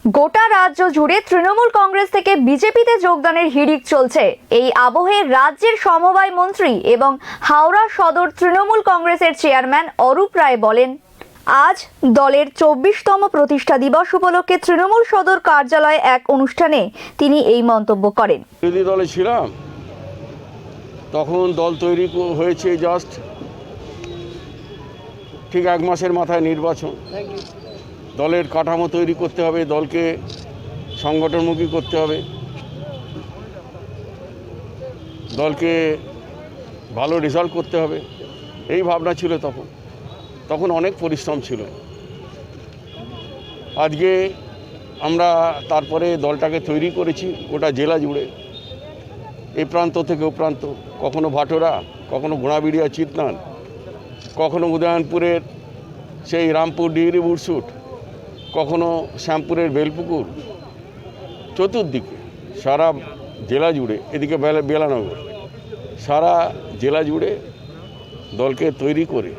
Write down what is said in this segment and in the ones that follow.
গোটা রাজ্য জুড়ে তৃণমূল কংগ্রেস থেকে বিজেপিতে যোগদানের হিড়িক চলছে। এই আবহে রাজ্যের সমবায় মন্ত্রী এবং হাওড়া সদর তৃণমূল কংগ্রেসের চেয়ারম্যান অরূপ রায় বলেন, আজ দলের 24তম প্রতিষ্ঠা দিবস উপলক্ষে তৃণমূল সদর কার্যালয়ে এক অনুষ্ঠানে তিনি এই মন্তব্য করেন। বিরোধী দলে ছিলাম তখন দল তৈরি হয়েছে জাস্ট ঠিক 1 মাসের মাথায় নির্বাচন। দলের কাঠামো তৈরি করতে হবে, দলকে সংগঠনমুখী করতে হবে, দলকে ভালো রেজাল্ট করতে হবে, এই ভাবনা ছিল তখন অনেক পরিশ্রম ছিল। আজকে আমরা তারপরে দলটাকে তৈরি করেছি গোটা জেলা জুড়ে, এই প্রান্ত থেকে ও প্রান্ত, কখনো ভাটোরা, কখনো ঘোড়াবিড়িয়া চিতনান, কখনো উদয়নপুরের সেই রামপুর ডিগ্রি বুটসুট, কখনো শ্যামপুরের বেলপুকুর, চতুর্দিকে সারা জেলা জুড়ে, এদিকে বেলানগর, সারা জেলা জুড়ে দলকে তৈরি করে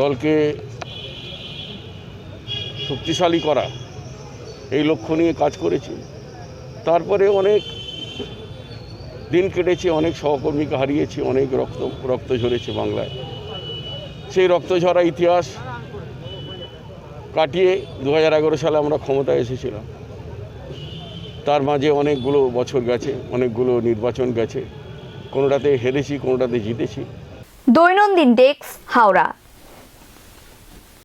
দলকে শক্তিশালী করা এই লক্ষ্য নিয়ে কাজ করেছি। তারপরে অনেক দিন কেটেছে, অনেক সহকর্মীকে হারিয়েছি, অনেক রক্ত ঝরেছে বাংলায়। সেই রক্ত ঝরা ইতিহাস কাটিয়ে 2011 সালে আমরা ক্ষমতায় এসেছিলাম। তার মাঝে অনেকগুলো বছর গেছে, অনেকগুলো নির্বাচন গেছে, কোনোটাতে হেরেছি, কোনোটাতে জিতেছি। দৈনন্দিন ডেস্ক, হাওড়া।